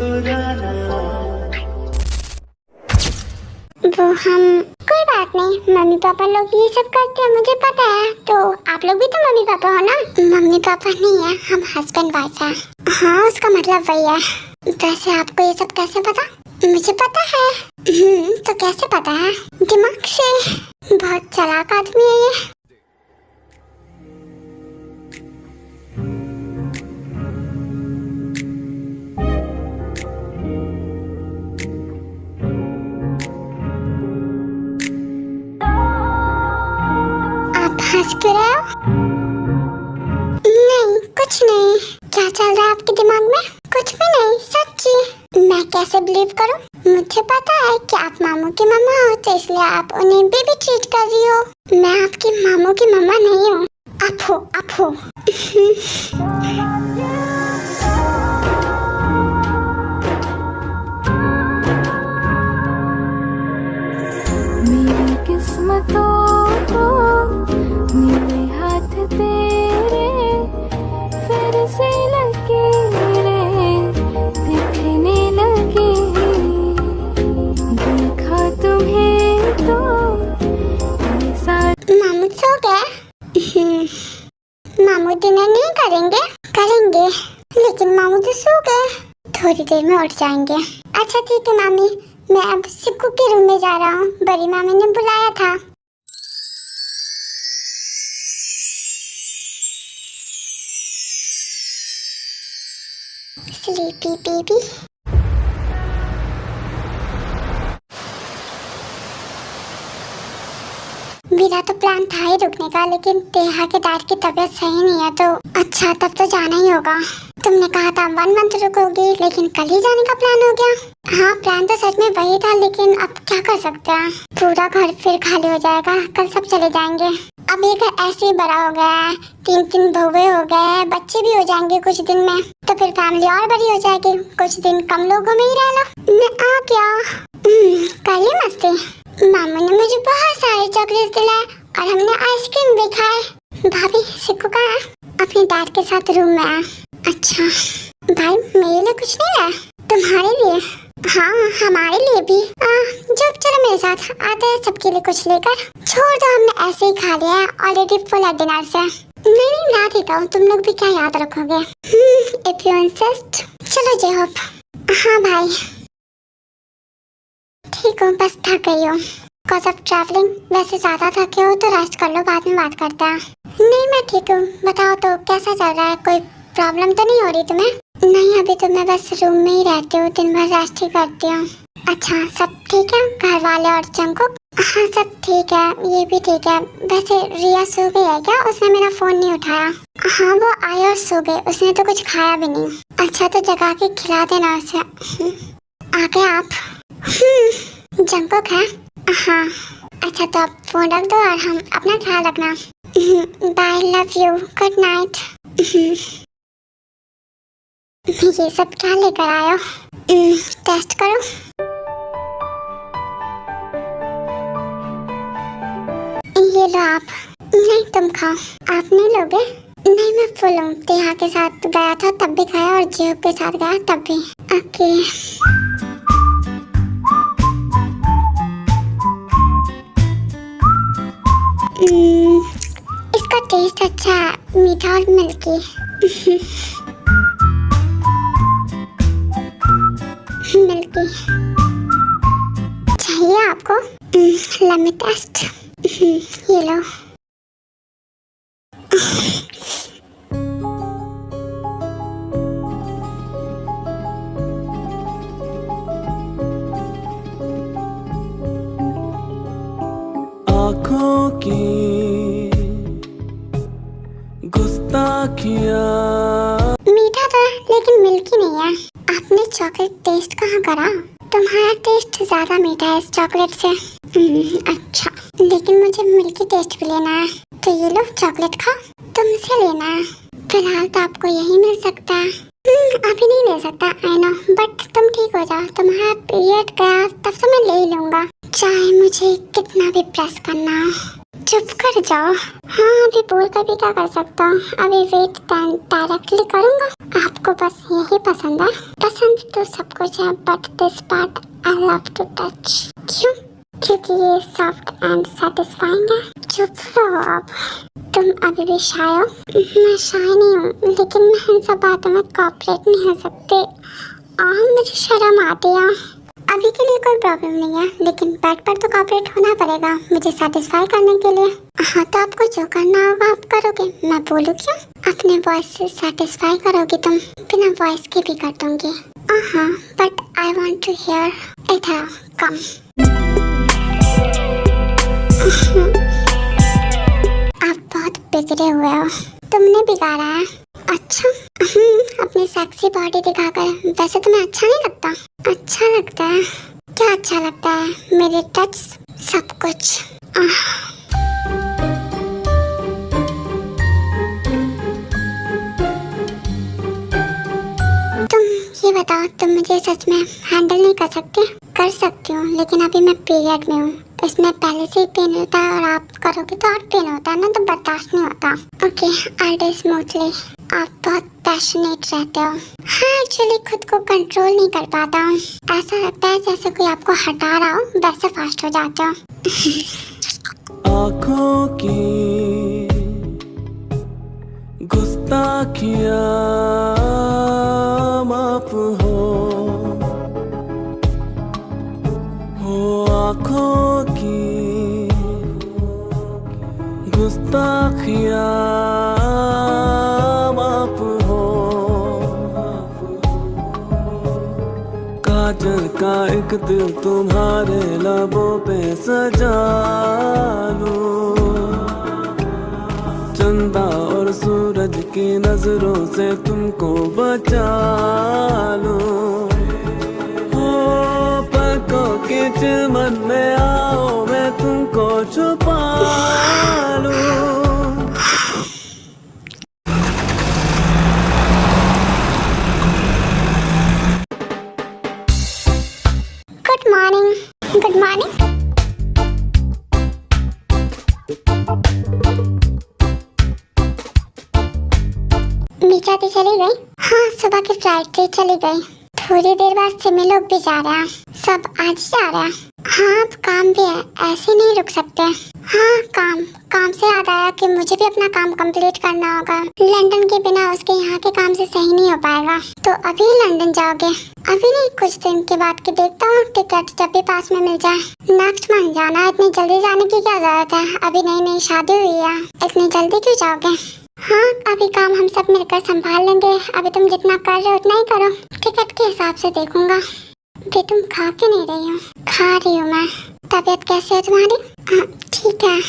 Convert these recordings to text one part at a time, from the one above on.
वो हम कोई बात नहीं, मम्मी पापा लोग ये सब करते हैं मुझे पता है, तो आप लोग भी तो मम्मी पापा हो ना। मम्मी पापा नहीं है, हम हस्बैंड वाइफ है। हाँ उसका मतलब वही है। वैसे आपको ये सब कैसे पता? मुझे पता है। तो कैसे पता है? दिमाग से। बहुत चालाक आदमी है ये। हंस क्यों रहे हो? नहीं कुछ नहीं। क्या चल रहा है आपके दिमाग में? कुछ भी नहीं, सच्ची। मैं कैसे बिलीव करूं? मुझे पता है कि आप मामू की मम्मा हो, तो इसलिए आप उन्हें बेबी ट्रीट कर रही हो। मैं आपकी मामू की मम्मा नहीं हूँ। आप हो, आप हो। मेरी किस्मतों मेरे हाथ तेरे फिर से लकीरें दिखने लगी। देखा तुम्हें तो मामू सो गए? मामू डिनर नहीं करेंगे? करेंगे, लेकिन मामू तो सो गए, थोड़ी देर में उठ जाएंगे। अच्छा ठीक है मामी, मैं अब सिक्कू के रूम में जा रहा हूँ, बड़ी मामी ने बुलाया था। Sleepy baby. मेरा तो प्लान था ही रुकने का, लेकिन तेहा के डैड की तबीयत सही नहीं है, तो अच्छा तब तो जाना ही होगा। तुमने कहा था 1 मंथ रुकोगी, लेकिन कल ही जाने का प्लान हो गया। हाँ प्लान तो सच में वही था, लेकिन अब क्या कर सकते हैं, पूरा घर फिर खाली हो जाएगा, कल सब चले जाएंगे। अब ये घर ऐसे ही बड़ा हो गया है, 3 बहुए हो गए हैं, बच्चे भी हो जाएंगे कुछ दिन में, तो फिर फैमिली और बड़ी हो जाएगी, कुछ दिन कम लोगों में ही रह लो। मैं आ गया। कल मस्ती। मामू ने मुझे बहुत सारे चॉकलेट दिलाए और हमने आइसक्रीम भी खाए। भाभी सिक्कू कहाँ है? अपने डैड के साथ रूम में है। अच्छा भाई मेरे लिए कुछ नहीं है? तुम्हारे लिए? हाँ हमारे लिए भी। जब चलो मेरे साथ आते हैं सबके लिए कुछ लेकर। छोड़ दो, हमने ऐसे ही खा लिया है ऑलरेडी फुल है डिनर से। नहीं ला देता हूँ, तुम लोग भी क्या याद रखोगे। If you insist. चलो जय होप। हाँ भाई ठीक हूँ, बस थक गई हूँ बिकॉज ऑफ ट्रैवलिंग। वैसे ज्यादा थके हो तो रेस्ट कर लो, बाद में बात करते हैं। नहीं मैं ठीक हूँ, बताओ तो कैसा चल रहा है, कोई प्रॉब्लम तो नहीं हो रही तुम्हें? नहीं अभी तो मैं बस रूम में ही रहती हूँ, दिन भर रेस्ट ही करती हूँ। अच्छा सब ठीक है, घर वाले और जंकुक? हाँ सब ठीक है, ये भी ठीक है। वैसे रिया सो गई है क्या? उसने मेरा फोन नहीं उठाया। हाँ वो आई और सो गई, उसने तो कुछ खाया भी नहीं। अच्छा तो जगा के खिला देना उसे। आ गए आप? जंकुक है? हाँ अच्छा तो आप फोन रख दो और हम अपना ख्याल रखना। Bye, love you, good night. ये सब क्या लेकर आयो? टेस्ट करो। ये लो आप। नहीं तुम खाओ। आप नहीं लोगे? नहीं मैं फुल हूँ, तेहा के साथ गया था तब भी खाया और जीव के साथ गया तब भी। ओके इसका टेस्ट अच्छा है, मीठा और मिल्की। मिल्की चाहिए आपको? Let me taste. ये लो। आँखों की गुस्ताखियाँ। मीठा था लेकिन मिल्की नहीं है। आपने चॉकलेट टेस्ट कहाँ करा? तुम्हारा टेस्ट ज्यादा मीठा है इस चॉकलेट से। अच्छा लेकिन मुझे मिल्की टेस्ट भी लेना है, तो ये लो चॉकलेट खाओ। तुमसे लेना है? फिलहाल तो आपको यही मिल सकता है। अभी नहीं ले सकता आई नो, बट तुम ठीक हो जाओ, तुम्हारा पीरियड गया तब तो मैं ले ही लूंगा, चाहे मुझे कितना भी प्रेस करना हो। चुप कर जाओ। हाँ अभी बोल कर भी क्या कर सकता हूँ, अभी वेट डायरेक्टली करूँगा। आपको बस यही पसंद है? पसंद तो सब कुछ है but this part I love to touch. क्यों? क्योंकि ये सॉफ्ट एंड सेटिस्फाइंग है। चुप रहो आप। तुम अभी भी शाय हो? मैं शाय नहीं हूँ, लेकिन मैं इन सब बातों में कॉपरेट नहीं हो सकती। मुझे शर्म आती है। अभी के लिए कोई प्रॉब्लम नहीं है, लेकिन बेड पर तो कॉपरेट होना पड़ेगा मुझे सेटिस्फाई करने के लिए। हाँ तो आपको जो करना होगा आप करोगे, मैं बोलूँ क्यों? अपने वॉइस से सेटिस्फाई करोगे तुम, बिना वॉइस के भी कर दूंगी। हाँ but I want to here. इधर कम। आप बहुत बिगड़े हुए हो, तुमने बिगाड़ा है। अच्छा अपनी सेक्सी बॉडी दिखाकर। वैसे तुम्हें अच्छा नहीं लगता? अच्छा लगता है। क्या अच्छा लगता है? मेरे टच, सब कुछ। तुम ये बताओ, तुम मुझे सच में हैंडल नहीं कर सकते? कर सकती हूँ, लेकिन अभी मैं पीरियड में हूँ, इसमें पहले से ही पेन होता है और आप करोगे तो और पेन होता है ना, तो बर्दाश्त नहीं होता। Okay I do smoothly. आप बहुत पैशनेट रहते हो। हाँ एक्चुअली खुद को कंट्रोल नहीं कर पाता हूँ। ऐसा लगता है जैसे कोई आपको हटा रहा हो, वैसे फास्ट हो जाते हो। आँखों की गुस्ताखियाँ माफ हो आँखों की गुस्ताखियाँ माफ हो। काजल का एक दिल तुम्हारे लबों पे सजा लूं, चंदा और सूरज की नजरों से तुमको बचा लूं। हो पलकों के चिलमन में आओ, मैं तुमको छुपा लूं। Good morning. Good morning. मीठा भी चली गई? हाँ सुबह की फ्लाइट से चली गई। थोड़ी देर बाद सिमी लोग भी जा रहे हैं, सब आज जा रहे हैं। हाँ अब काम भी है, ऐसे नहीं रुक सकते। हाँ काम से याद आया कि मुझे भी अपना काम कंप्लीट करना होगा। लंदन के बिना उसके यहाँ के काम से सही नहीं हो पाएगा। तो अभी लंदन जाओगे? अभी नहीं, कुछ दिन के बाद की देखता हूँ, टिकट जब भी पास में मिल जाए। नेक्स्ट मंथ जाना। इतनी जल्दी जाने की क्या जरूरत है? अभी नई नई शादी हुई है, इतनी जल्दी क्यों जाओगे? हाँ अभी काम हम सब मिलकर संभाल लेंगे। अभी तुम जितना कर रहे हो उतना ही करो, टिकट के हिसाब से देखूंगा। भी तुम खा के नहीं रही हो? खा रही हूँ मैं। तबीयत कैसी है तुम्हारी? हाँ ठीक है।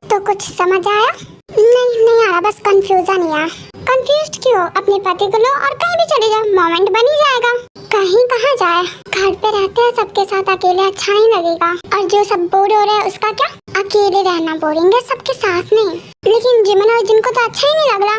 तो कुछ समझ आया? नहीं आ रहा, बस कंफ्यूजन ही है। कंफ्यूज्ड क्यों? अपने पति को लो और कहीं भी चले जाओ, मोमेंट बन ही जाएगा। कहीं कहाँ जाए, घर पे रहते हैं सबके साथ, अकेले अच्छा नहीं लगेगा। और जो सब बोर हो रहे हैं उसका क्या? अकेले रहना बोरिंग है, सबके साथ नहीं। लेकिन जिमन और जिनको तो अच्छा ही नहीं लग रहा।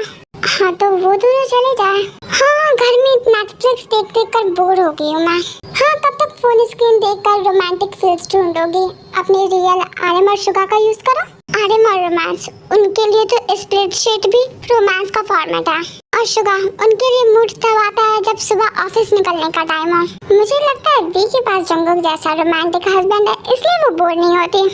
हाँ तो वो दोनों चले जाए। हाँ घर में नेटफ्लिक्स देख कर बोर हो गई हूँ मैं। हाँ तब तक फोन स्क्रीन देखकर रोमांटिक फील्स ढूंढोगी। अपने रियल आरएम और शुगा का यूज करो। आरएम और रोमांस, उनके लिए तो स्प्रेडशीट भी रोमांस का फॉर्मेट है। और शुगा, उनके लिए मूड तब आता है जब सुबह ऑफिस निकलने का टाइम हो। मुझे लगता है वी के पास जंगुक जैसा रोमांटिक हस्बैंड है, इसलिए वो बोर नहीं होती।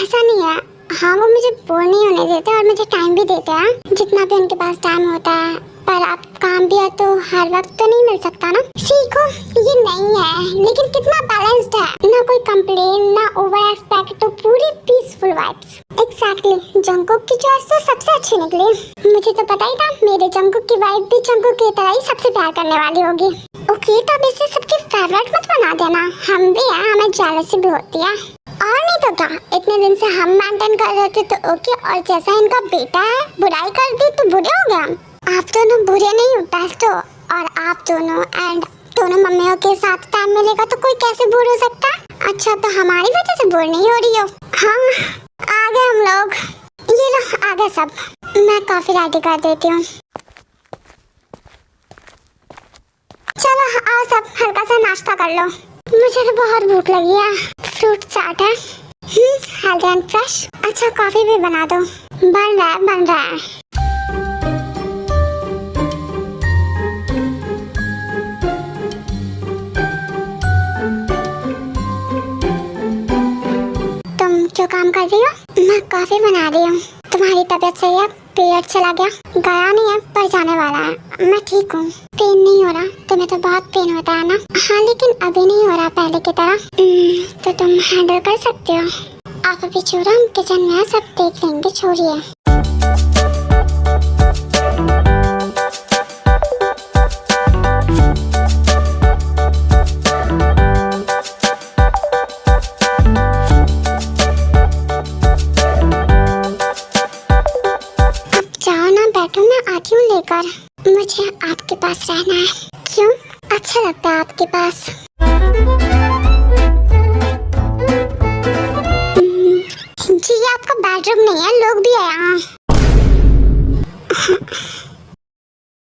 ऐसा नहीं है, हाँ वो मुझे बोर नहीं होने देते और मुझे टाइम भी देते हैं, जितना भी उनके पास टाइम होता है। पर अब काम भी है तो हर वक्त तो नहीं मिल सकता ना। सीखो, ये नहीं है लेकिन कितना बैलेंस्ड है, ना कोई कंप्लेन ना ओवर एक्सपेक्ट, तो पूरी पीसफुल वाइब्स। एग्जैक्टली, जंगकुक की चॉइस तो सबसे अच्छी निकली। मुझे तो पता ही था मेरे जंगकुक की वाइफ भी जंगकुक की तरह ही सबसे प्यार करने वाली होगी। ओके तो अब इसे सबके फेवरेट मत बना देना, हम भी हैं, हमें जेलसी भी होती है। और नहीं तो क्या, इतने दिन से हम मेंटेन कर रहे थे तो ओके, और जैसा इनका बेटा है बुराई कर दी तो बुरे हो गए। आप दोनों बुरे नहीं हो बेस्ट हो, और आप दोनों एंड दोनों मम्मियों के साथ टाइम मिलेगा तो कोई कैसे बोर हो सकता है? अच्छा तो हमारी वजह से बोर नहीं हो रही हो? हाँ आ गए हम लोग, ये लो आ गए सब। मैं कॉफी रेडी कर देती हूँ। चलो आओ सब हल्का सा नाश्ता कर लो। मुझे तो बहुत भूख लगी है। फ्रूट चाट है, हेल्दी एंड फ्रेश। अच्छा कॉफी भी बना दो। बन रहा है। तुम क्यों काम कर रही हो? मैं कॉफी बना रही हूँ। तुम्हारी तबीयत सही है? पीरियड चला गया? गया नहीं है पर जाने वाला है। मैं ठीक हूँ, पेन नहीं हो रहा। तुम्हें तो बहुत पेन होता है ना? हाँ लेकिन अभी नहीं हो रहा पहले की तरह। तो तुम हैंडल कर सकते हो। आप अभी छोड़ो, हम किचन में सब देख लेंगे, छोड़िए। बैठो, मैं आती हूँ लेकर। मुझे आपके पास रहना है। क्यों? अच्छा लगता है आपके पास। जी ये आपका बेडरूम नहीं है, लोग भी है यहाँ।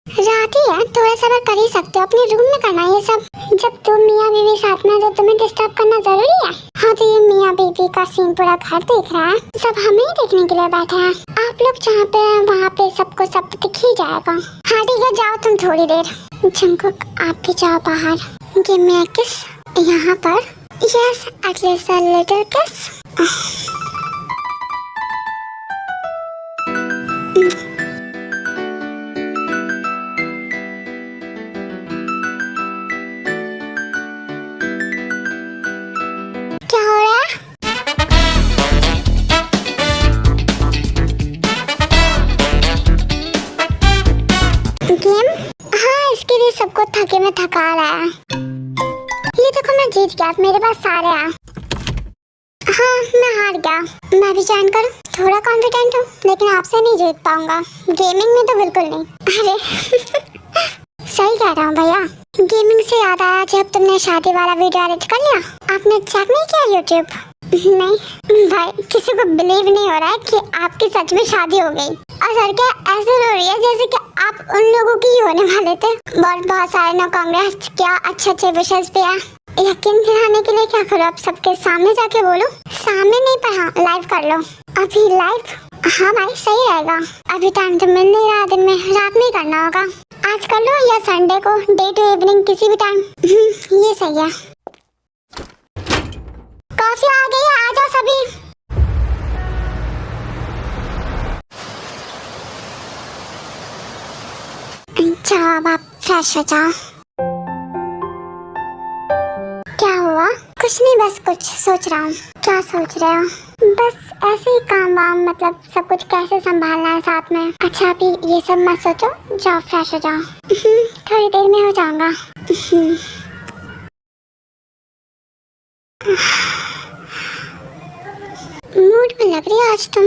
रात ही है, थोड़ा सा कर ही सकते हो। अपने रूम में करना ये सब। जब तुम मियाँ बीवी साथ में तो तुम्हें डिस्टर्ब करना जरूरी है? हाँ तो ये मियाँ बीवी का सीन पूरा घर देख रहा है। सब हमें ही देखने के लिए बैठे हैं। आप लोग जहाँ पे हैं वहाँ पे सबको सब दिख ही जाएगा। हाँ ठीक है, जाओ तुम थोड़ी देर। जंकुक आप भी जाओ बाहर। गिव मी अ किस यहाँ पर। Yes at least a little किस। क्या हो रहा है? गेम? हाँ इसके लिए सबको थके में थका रहा है। ये देखो मैं जीत गया, मेरे पास सारे हैं। हाँ मैं हार गया। मैं भी ज्वाइन करूँ? थोड़ा कॉन्फिडेंट हूँ लेकिन आपसे नहीं जीत पाऊंगा। गेमिंग में तो बिल्कुल नहीं। अरे सही कह रहा हूँ भैया। गेमिंग से याद आया, जब तुमने शादी वाला वीडियो एडिट कर लिया, आपने चेक नहीं किया यूट्यूब? नहीं भाई, किसी को बिलीव नहीं हो रहा है कि आपकी सच में शादी हो गई। और सर क्या ऐसे रो रही है जैसे कि आप उन लोगों की ही होने वाले थे। बहुत सारे नो कांग्रेस, क्या अच्छे विशेष भी है। यकीन दिलाने के लिए क्या करो, आप सबके सामने जाके बोलो? सामने नहीं पर हाँ लाइव कर लो। अभी लाइव? हाँ भाई सही रहेगा। अभी टाइम तो मिल नहीं रहा, दिन में रात में करना होगा। आज कर लो या संडे को, डे टू इवनिंग किसी भी टाइम। ये सही है। कॉफी आ गई है, आ जाओ सभी। जाओ अब आप फ्रेश हो जाओ। क्या हुआ? कुछ नहीं, बस कुछ सोच रहा हूँ। क्या सोच रहे हो? बस ऐसे ही काम वाम, मतलब सब कुछ कैसे संभालना है साथ में। अच्छा अभी ये सब मत सोचो, जाओ फ्रेश हो जाओ। थोड़ी देर में हो जाऊंगा। मूड में लग रही है आज तुम।